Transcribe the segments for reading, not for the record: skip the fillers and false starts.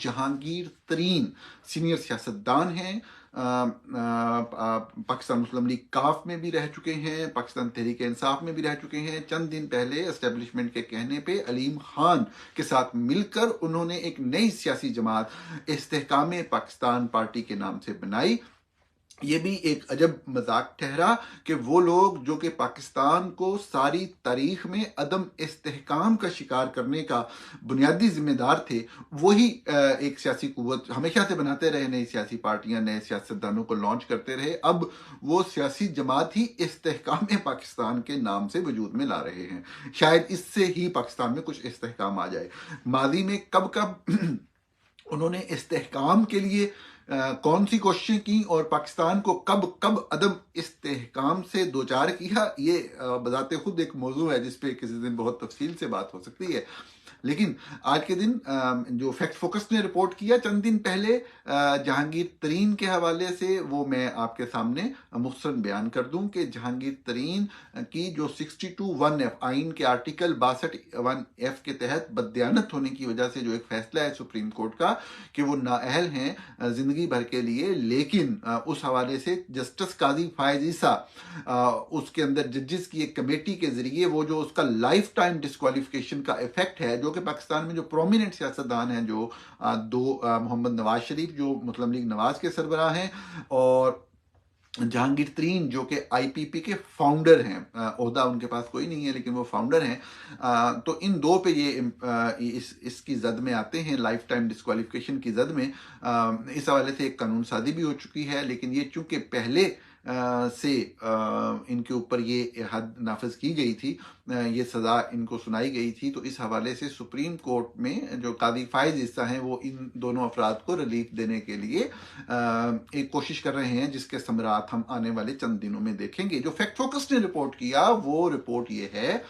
जहांगीर तरीन सीनियर सियासतदान हैं। पाकिस्तान मुस्लिम लीग काफ में भी रह चुके हैं, पाकिस्तान तहरीक इंसाफ में भी रह चुके हैं। चंद दिन पहले एस्टेब्लिशमेंट के कहने पे अलीम खान के साथ मिलकर उन्होंने एक नई सियासी जमात इस्तेहकाम पाकिस्तान पार्टी के नाम से बनाई। ये भी एक अजब मजाक ठहरा कि वो लोग जो कि पाकिस्तान को सारी तारीख में अदम इस्तेहकाम का शिकार करने का बुनियादी जिम्मेदार थे, वही एक सियासी कुव्वत हमेशा से बनाते रहे, नई सियासी पार्टियां नए सियासतदानों को लॉन्च करते रहे। अब वो सियासी जमात ही इस्तेहकाम पाकिस्तान के नाम से वजूद में ला रहे हैं। शायद इससे ही पाकिस्तान में कुछ इस्तेहकाम आ जाए। माजी में कब कब उन्होंने इस्तेहकाम के लिए कौन सी कोशिशें की और पाकिस्तान को कब कब अदम इस्तेहकाम से दो चार किया, ये बजाते खुद एक मौजू है जिस पे किसी दिन बहुत तफसील से बात हो सकती है। लेकिन आज के दिन जो फैक्ट फोकस ने रिपोर्ट किया चंद दिन पहले जहांगीर तरीन के हवाले से, वो मैं आपके सामने मुख्तसर बयान कर दूं कि जहांगीर तरीन की जो 62(1)(f आइन के आर्टिकल 62(1)(f के तहत बददियानत होने की वजह से जो एक फैसला है सुप्रीम कोर्ट का कि वो नाअहल हैं जिंदगी भर के लिए, लेकिन उस हवाले से जस्टिस काजी फायज ईसा उसके अंदर जजेस की एक कमेटी के जरिए वो जो उसका लाइफ टाइम डिस्क्वालिफिकेशन का इफेक्ट है, जो कि पाकिस्तान में जो प्रोमिनेंट सियासतदान हैं, जो दो मोहम्मद नवाज शरीफ जो मुस्लिम लीग नवाज के सरबराह हैं और जहांगीर तरीन जो कि आईपीपी के फाउंडर हैं, ओहदा उनके पास कोई नहीं है लेकिन वो फाउंडर हैं, तो इन दो पे ये इसकी जद में आते हैं, लाइफ टाइम डिस्क्वालिफिकेशन की जद में। इस हवाले से एक कानून साजी भी हो चुकी है, लेकिन ये चूंकि पहले से इनके ऊपर ये हद नाफिज की गई थी, ये सज़ा इनको सुनाई गई थी, तो इस हवाले से सुप्रीम कोर्ट में जो कादी फायज हिस्सा हैं वो इन दोनों अफराद को रिलीफ देने के लिए एक कोशिश कर रहे हैं, जिसके समरात हम आने वाले चंद दिनों में देखेंगे। जो फैक्ट फोकस ने रिपोर्ट किया वो रिपोर्ट ये है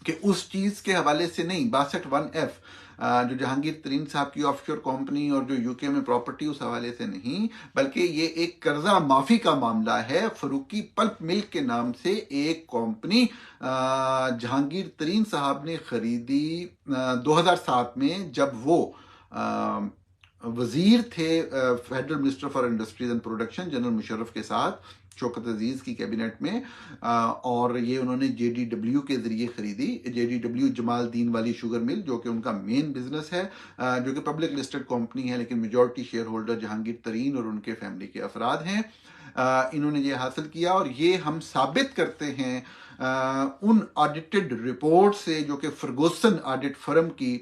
कि उस चीज के हवाले से नहीं, 62(1)(f जो जहांगीर तरीन साहब की ऑफशोर कंपनी और जो यूके में प्रॉपर्टी, उस हवाले से नहीं, बल्कि ये एक कर्जा माफी का मामला है। फरूकी पल्प मिल्क के नाम से एक कंपनी जहांगीर तरीन साहब ने खरीदी 2007 में, जब वो वजीर थे federal minister for industries and production general Musharraf के साथ शौकत अजीज की कैबिनेट में, और ये उन्होंने जेडीडब्ल्यू के जरिए खरीदी। जेडीडब्ल्यू जमालदीन वाली शुगर मिल जो कि उनका मेन बिजनेस है, जो कि पब्लिक लिस्टेड कंपनी है, लेकिन मेजॉरिटी शेयर होल्डर जहांगीर तरीन और उनके फैमिली के अफराद हैं। इन्होंने ये हासिल किया और ये हम साबित करते हैं उन ऑडिटेड रिपोर्ट से जो कि फर्गूसन ऑडिट फर्म की,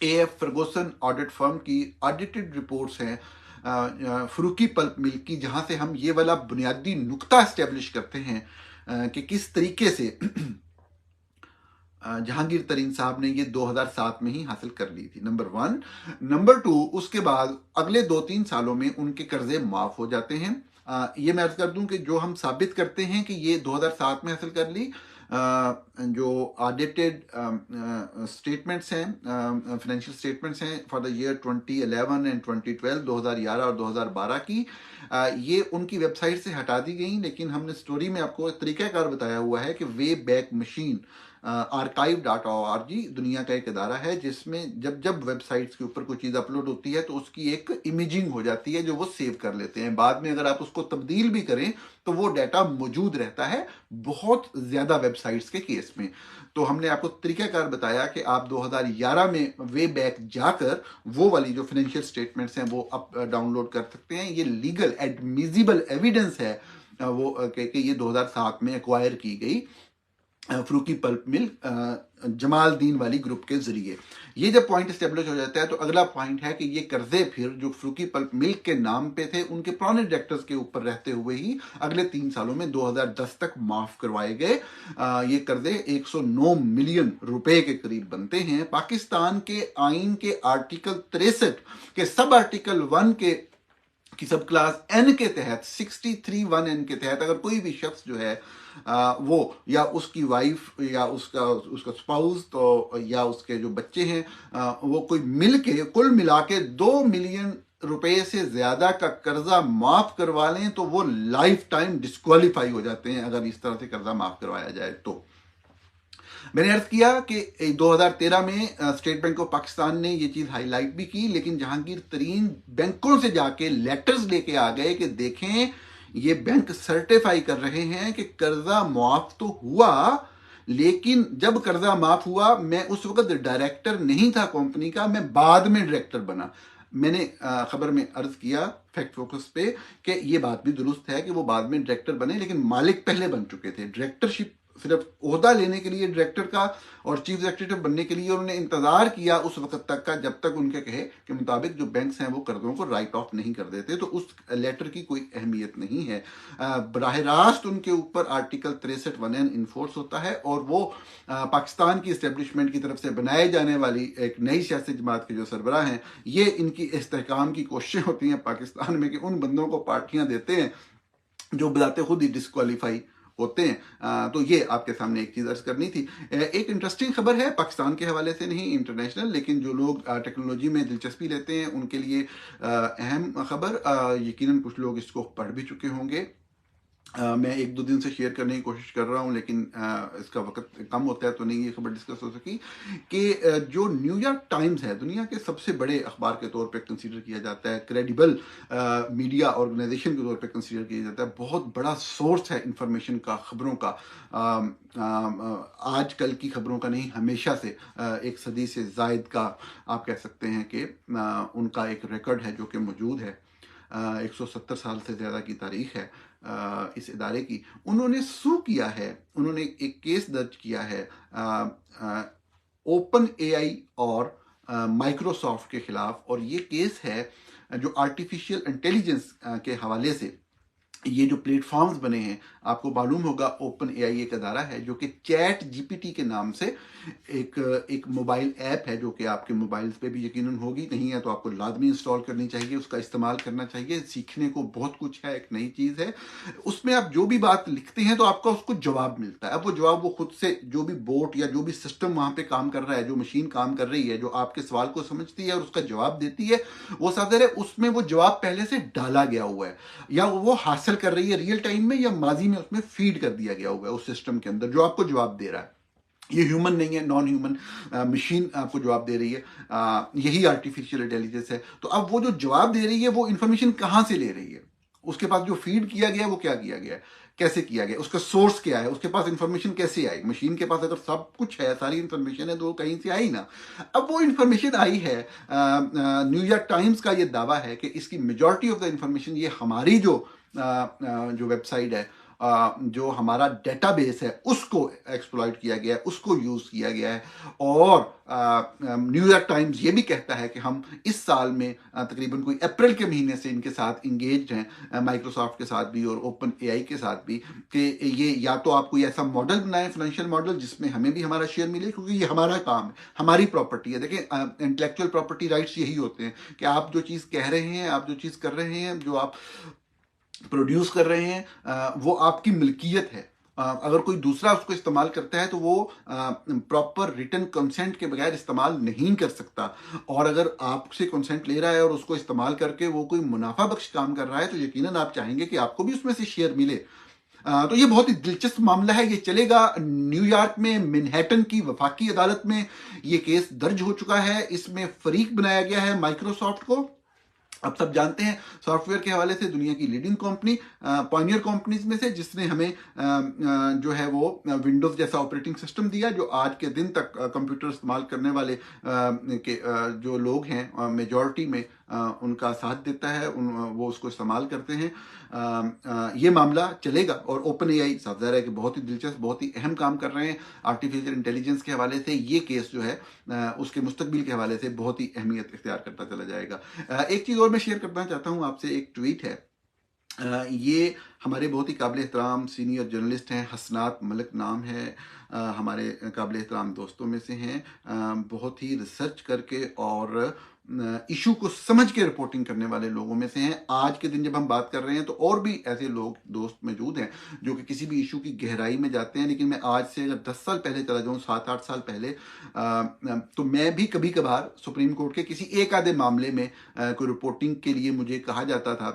एएफ फर्गूसन ऑडिट फर्म की ऑडिटेड रिपोर्ट्स हैं फरूकी पल्प मिल की, जहां से हम ये वाला बुनियादी नुक्ता एस्टेब्लिश करते हैं कि किस तरीके से जहांगीर तरीन साहब ने ये 2007 में ही हासिल कर ली थी, नंबर 1। नंबर 2, उसके बाद अगले 2-3 सालों में उनके कर्जे माफ हो जाते हैं। ये मैं अर्ज कर दूं कि जो हम साबित करते हैं कि ये 2007 में हासिल कर ली, जो ऑडिटेड स्टेटमेंट्स हैं, फाइनेंशियल स्टेटमेंट्स हैं फॉर द ईयर 2011 एंड 2012, 2011 और 2012 की, ये उनकी वेबसाइट से हटा दी गई, लेकिन हमने स्टोरी में आपको तरीकाकार बताया हुआ है कि वे बैक मशीन archive.org दुनिया का एक अदारा है जिसमें जब जब वेबसाइट्स के ऊपर कोई चीज़ अपलोड होती है तो उसकी एक इमेजिंग हो जाती है जो वो सेव कर लेते हैं। बाद में अगर आप उसको तब्दील भी करें तो वो डाटा मौजूद रहता है बहुत ज़्यादा वेबसाइट्स के केस में। तो हमने आपको तरीकाकार बताया कि आप 2011 में वे बैक जाकर वो वाली जो फाइनेंशियल स्टेटमेंट्स हैं वो आप डाउनलोड कर सकते हैं। ये लीगल एडमिजिबल एविडेंस है वो कि ये 2007 में एक्वायर की गई फरूकी पल्प मिल जमालदीन वाली ग्रुप के जरिए। ये जब पॉइंट एस्टेब्लिश हो जाता है तो अगला पॉइंट है कि ये कर्जे फिर जो फरूकी पल्प मिल्क के नाम पे थे उनके पुराने डायरेक्टर्स के ऊपर रहते हुए ही अगले 3 सालों में 2010 तक माफ करवाए गए। ये कर्जे 109 मिलियन रुपए के करीब बनते हैं। पाकिस्तान के आइन के आर्टिकल 63 के सब आर्टिकल 1 की सब क्लास एन के तहत 63(1)(n) के तहत अगर कोई भी शख्स जो है वो या उसकी वाइफ या उसका स्पाउस तो या उसके जो बच्चे हैं वो कोई मिलके कुल मिला के 2 मिलियन रुपए से ज्यादा का कर्जा माफ करवा लें तो वो लाइफ टाइम डिस्क्वालीफाई हो जाते हैं अगर इस तरह से कर्जा माफ करवाया जाए तो। मैंने अर्ज किया कि 2013 में स्टेट बैंक ऑफ पाकिस्तान ने ये चीज हाईलाइट भी की, लेकिन जहांगीर तरीन बैंकों से जाके लेटर्स लेके आ गए कि देखें ये बैंक सर्टिफाई कर रहे हैं कि कर्जा मुआफ तो हुआ, लेकिन जब कर्जा माफ हुआ मैं उस वक्त डायरेक्टर नहीं था कंपनी का, मैं बाद में डायरेक्टर बना। मैंने खबर में अर्ज किया फैक्ट फोकस पे कि ये बात भी दुरुस्त है कि वो बाद में डायरेक्टर बने, लेकिन मालिक पहले बन चुके थे। डायरेक्टरशिप सिर्फ ओहदा लेने के लिए डायरेक्टर का और चीफ एग्जीक्यूटिव बनने के लिए उन्होंने इंतजार किया उस वक्त तक का जब तक उनके कहे के मुताबिक जो बैंक्स हैं वो कर्जों को राइट ऑफ नहीं कर देते, तो उस लेटर की कोई अहमियत नहीं है। बराह रास्त उनके ऊपर आर्टिकल 63(1) इन्फोर्स होता है और वो पाकिस्तान की इस्टेब्लिशमेंट की तरफ से बनाए जाने वाली एक नई सियासी जमात के जो सरबराह हैं, ये इनकी इस्तेहकाम की कोशिशें होती हैं पाकिस्तान में कि उन बंदों को पार्टियां देते हैं जो बताते खुद ही डिस्क्वालीफाई होते हैं। तो ये आपके सामने एक चीज अर्ज करनी थी। एक इंटरेस्टिंग खबर है, पाकिस्तान के हवाले से नहीं, इंटरनेशनल, लेकिन जो लोग टेक्नोलॉजी में दिलचस्पी लेते हैं उनके लिए अहम खबर। यकीनन कुछ लोग इसको पढ़ भी चुके होंगे। मैं एक दो दिन से शेयर करने की कोशिश कर रहा हूं, लेकिन इसका वक्त कम होता है तो नहीं ये खबर डिस्कस हो सकी कि जो न्यूयॉर्क टाइम्स है दुनिया के सबसे बड़े अखबार के तौर पे कंसीडर किया जाता है, क्रेडिबल मीडिया ऑर्गेनाइजेशन के तौर पे कंसीडर किया जाता है, बहुत बड़ा सोर्स है इंफॉर्मेशन का, खबरों का। आजकल की खबरों का नहीं, हमेशा से एक सदी से जायद का आप कह सकते हैं कि उनका एक रिकॉर्ड है जो कि मौजूद है। 170 साल से ज़्यादा की तारीख है इस इदारे की। उन्होंने सू किया है, उन्होंने एक केस दर्ज किया है ओपन एआई और माइक्रोसॉफ्ट के खिलाफ, और ये केस है जो आर्टिफिशियल इंटेलिजेंस के हवाले से ये जो प्लेटफॉर्म्स बने हैं। आपको मालूम होगा ओपन एआई एक अदारा है जो कि चैट जीपीटी के नाम से एक मोबाइल ऐप है जो कि आपके मोबाइल्स पे भी यकीनन होगी, नहीं है तो आपको लाजमी इंस्टॉल करनी चाहिए, उसका इस्तेमाल करना चाहिए। सीखने को बहुत कुछ है, एक नई चीज़ है। उसमें आप जो भी बात लिखते हैं तो आपका उसको जवाब मिलता है। अब वो जवाब वो खुद से जो भी बोट या जो भी सिस्टम वहां पे काम कर रहा है, जो मशीन काम कर रही है, जो आपके सवाल को समझती है और उसका जवाब देती है, वो सादर है, उसमें वो जवाब पहले से डाला गया हुआ है या वो हासिल कर रही है रियल टाइम में या माजी में उसमें फीड कर दिया गया हुआ है उस सिस्टम के अंदर जो आपको जवाब दे रहा है। ये ह्यूमन नहीं है, नॉन ह्यूमन मशीन आपको जवाब दे रही है। यही आर्टिफिशियल इंटेलिजेंस है। तो अब वो जो जवाब दे रही है वो इंफॉर्मेशन कहां से ले रही है, उसके पास जो फीड किया गया है वो क्या किया गया है, कैसे किया गया, उसका सोर्स क्या है, उसके पास इंफॉर्मेशन कैसे आई। मशीन के पास अगर सब कुछ है, सारी इंफॉर्मेशन है, तो वो कहीं से आई ना। अब वो इंफॉर्मेशन आई है, न्यूयॉर्क टाइम्स का ये दावा है कि इसकी मेजॉरिटी ऑफ द इंफॉर्मेशन ये हमारी जो वेबसाइट है, जो हमारा डेटाबेस है उसको एक्सप्लॉइट किया गया है, उसको यूज किया गया है। और न्यूयॉर्क टाइम्स ये भी कहता है कि हम इस साल में तकरीबन कोई अप्रैल के महीने से इनके साथ इंगेज हैं, माइक्रोसॉफ्ट के साथ भी और ओपन एआई के साथ भी, कि ये या तो आप कोई ऐसा मॉडल बनाए, फाइनेंशियल मॉडल, जिसमें हमें भी हमारा शेयर मिले, क्योंकि ये हमारा काम है, हमारी प्रॉपर्टी है। देखिए इंटेलेक्चुअल प्रॉपर्टी राइट्स यही होते हैं कि आप जो चीज़ कह रहे हैं, आप जो चीज़ कर रहे हैं, जो आप प्रोड्यूस कर रहे हैं, वो आपकी मिल्कियत है। अगर कोई दूसरा उसको इस्तेमाल करता है तो वो प्रॉपर रिटन कंसेंट के बगैर इस्तेमाल नहीं कर सकता। और अगर आपसे कंसेंट ले रहा है और उसको इस्तेमाल करके वो कोई मुनाफा बख्श काम कर रहा है तो यकीनन आप चाहेंगे कि आपको भी उसमें से शेयर मिले। तो ये बहुत ही दिलचस्प मामला है। ये चलेगा न्यूयॉर्क में मैनहट्टन की वफाकी अदालत में ये केस दर्ज हो चुका है। इसमें फरीक बनाया गया है माइक्रोसॉफ्ट को। अब सब जानते हैं सॉफ्टवेयर के हवाले से दुनिया की लीडिंग कंपनी, पॉनियर कंपनीज में से, जिसने हमें जो है वो विंडोज जैसा ऑपरेटिंग सिस्टम दिया, जो आज के दिन तक कंप्यूटर इस्तेमाल करने वाले जो लोग हैं मेजॉरिटी में उनका साथ देता है, वो उसको इस्तेमाल करते हैं। ये मामला चलेगा और ओपन एआई साफ ज़ाहिर है कि बहुत ही दिलचस्प, बहुत ही अहम काम कर रहे हैं आर्टिफिशियल इंटेलिजेंस के हवाले से। ये केस जो है उसके मुस्तकबिल के हवाले से बहुत ही अहमियत इख्तियार करता चला जाएगा। एक चीज़ और मैं शेयर करना चाहता हूँ आपसे, एक ट्वीट है। ये हमारे बहुत ही काबिल एहतराम सीनियर जर्नलिस्ट हैं, हसनात मलिक नाम है, हमारे काबिल एहतराम दोस्तों में से हैं। बहुत ही रिसर्च करके और इशू को समझ के रिपोर्टिंग करने वाले लोगों में से हैं। आज के दिन जब हम बात कर रहे हैं तो और भी ऐसे लोग दोस्त मौजूद हैं जो कि किसी भी इशू की गहराई में जाते हैं। लेकिन मैं आज से अगर 10 साल पहले चला जाऊं, 7-8 साल पहले, तो मैं भी कभी कभार सुप्रीम कोर्ट के किसी एक आधे मामले में कोई रिपोर्टिंग के लिए मुझे कहा जाता था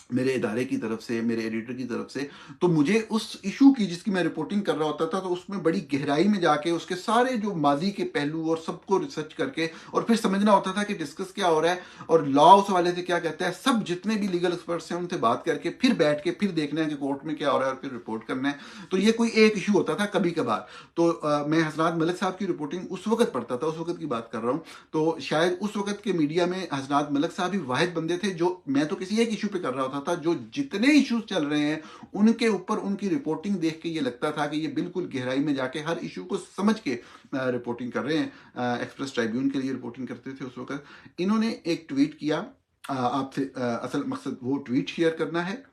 मेरे इदारे की तरफ से, मेरे एडिटर की तरफ से, तो मुझे उस इशू की जिसकी मैं रिपोर्टिंग कर रहा होता था, तो उसमें बड़ी गहराई में जाके उसके सारे जो माजी के पहलू और सबको रिसर्च करके और फिर समझना होता था कि डिस्कस क्या हो रहा है और लॉ उस वाले से क्या कहता है, सब जितने भी लीगल एक्सपर्ट्स हैं उनसे बात करके फिर बैठ के फिर देखना है कि कोर्ट में क्या हो रहा है और फिर रिपोर्ट करना है। तो ये कोई एक इशू होता था कभी कभार। तो मैं हसनात मलिक साहब की रिपोर्टिंग उस वक्त पढ़ता था, उस वक्त की बात कर रहा हूँ। तो शायद उस वक्त के मीडिया में हसनात मलिक साहब ही वाहिद बंदे थे जो, मैं तो किसी एक इशू पे कर रहा होता था, जो जितने इश्यूज चल रहे हैं उनके ऊपर उनकी रिपोर्टिंग देख के ये लगता था कि ये बिल्कुल गहराई में जाके हर इशू को समझ के रिपोर्टिंग कर रहे हैं। एक्सप्रेस ट्राइब्यून के लिए रिपोर्टिंग करते थे उस वक्त। इन्होंने एक ट्वीट किया, आपसे असल मकसद वो ट्वीट शेयर करना है।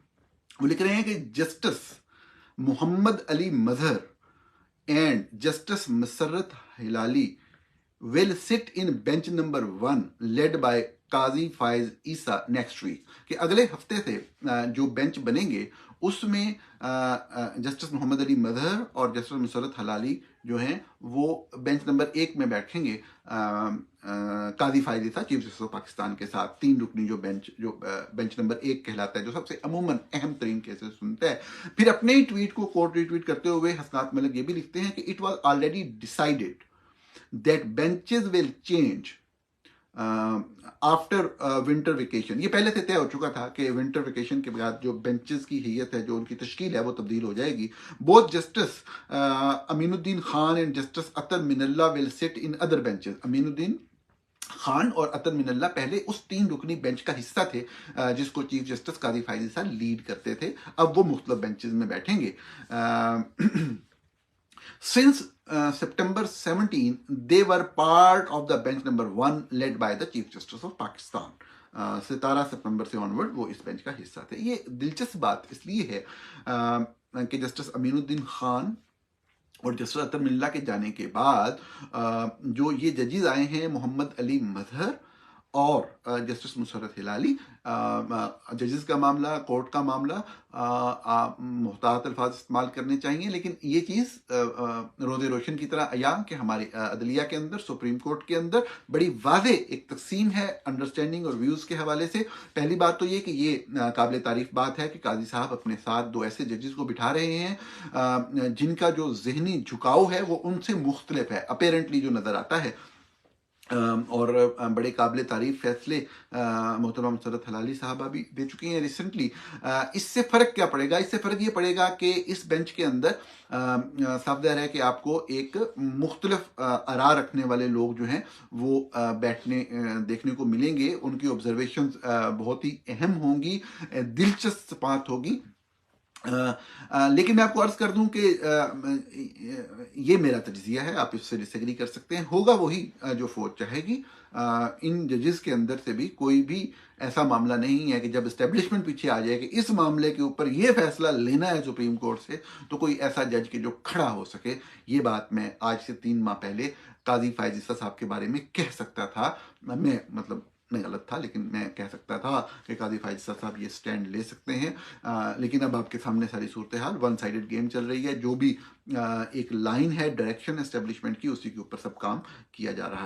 वो लिख रहे हैं कि justice Mohammad Ali Mazhar and justice Musarrat Hilali will sit in bench number 1 led by Qazi Faez Isa next week. कि अगले हफ्ते से जो बेंच बनेंगे उसमें जस्टिस मोहम्मद अली मजहर और जस्टिस मुसरत हलाली जो हैं वो बेंच नंबर 1 में बैठेंगे काजी फाइज ईसा चीफ जस्टिस ऑफ पाकिस्तान के साथ। 3 रुकनी जो बेंच नंबर 1 कहलाता है, जो सबसे अमूमन अहम तरीन केसेस सुनता है। फिर अपने ही ट्वीट को कोर्ट रिट्वीट करते हुए हसनात मलिक ये भी लिखते हैं कि it was already decided that benches will change after winter vacation. ये पहले से तय हो चुका था कि विंटर वेकेशन के बाद जो बेंचेस की हैयत है, जो उनकी तश्कील है, वो तब्दील हो जाएगी। Both justice Aminuddin Khan and justice Athar Minallah will sit in other benches. Aminuddin Khan और अतर मिनल्ला पहले उस 3 रुकनी बेंच का हिस्सा थे जिसको चीफ जस्टिस काजी फाइज ईसा लीड करते थे। अब वो मुख्तलिफ बेंचेस में बैठेंगे। Since September 17, they were part of the bench number 1 led by the Chief Justice of Pakistan. 17 सितंबर से ऑनवर्ड वो इस बेंच का हिस्सा थे। ये दिलचस्प बात इसलिए है कि जस्टिस अमीनुद्दीन खान और जस्टिस अतर मिल्ला के जाने के बाद जो ये जजेस आए हैं, मोहम्मद अली मजहर और जस्टिस मुसरत हिलाली, जजेस का मामला, कोर्ट का मामला, मुहतात अल्फाज इस्तेमाल करने चाहिए, लेकिन ये चीज़ रोज़े रोशन की तरह अया कि हमारे अदलिया के अंदर, सुप्रीम कोर्ट के अंदर बड़ी वाज़े एक तकसीम है अंडरस्टैंडिंग और व्यूज़ के हवाले से। पहली बात तो ये कि ये काबिल तारीफ बात है कि काजी साहब अपने साथ 2 ऐसे जजेस को बिठा रहे हैं जिनका जो जहनी झुकाव है वो उनसे मुख्तलिफ है, अपेरेंटली जो नज़र आता है। और बड़े काबिल तारीफ फैसले मोहतरमा मुसरत हलाली साहबा भी दे चुकी हैं रिसेंटली। इससे फ़र्क क्या पड़ेगा? इससे फ़र्क ये पड़ेगा कि इस बेंच के अंदर साफ ज़ाहिर है कि आपको एक मुख्तलिफ आरा रखने वाले लोग जो हैं वो बैठने देखने को मिलेंगे। उनकी ऑब्जर्वेशन बहुत ही अहम होंगी, दिलचस्प बात होगी। लेकिन मैं आपको अर्ज कर दूं कि ये मेरा तजिया है, आप इससे डिसएग्री कर सकते हैं। होगा वही जो फौज चाहेगी। इन जजेस के अंदर से भी कोई भी ऐसा मामला नहीं है कि जब एस्टेब्लिशमेंट पीछे आ जाए कि इस मामले के ऊपर ये फैसला लेना है सुप्रीम कोर्ट से, तो कोई ऐसा जज के जो खड़ा हो सके। ये बात मैं आज से 3 माह पहले काजी फाइज ईसा साहब के बारे में कह सकता था। मैं गलत था, लेकिन मैं कह सकता था कि काजी फाइज ईसा साहब ये स्टैंड ले सकते हैं। लेकिन अब आपके सामने सारी सूरत हाल, वन साइडेड गेम चल रही है। जो भी एक लाइन है डायरेक्शन एस्टेब्लिशमेंट की, उसी के ऊपर सब काम किया जा रहा है।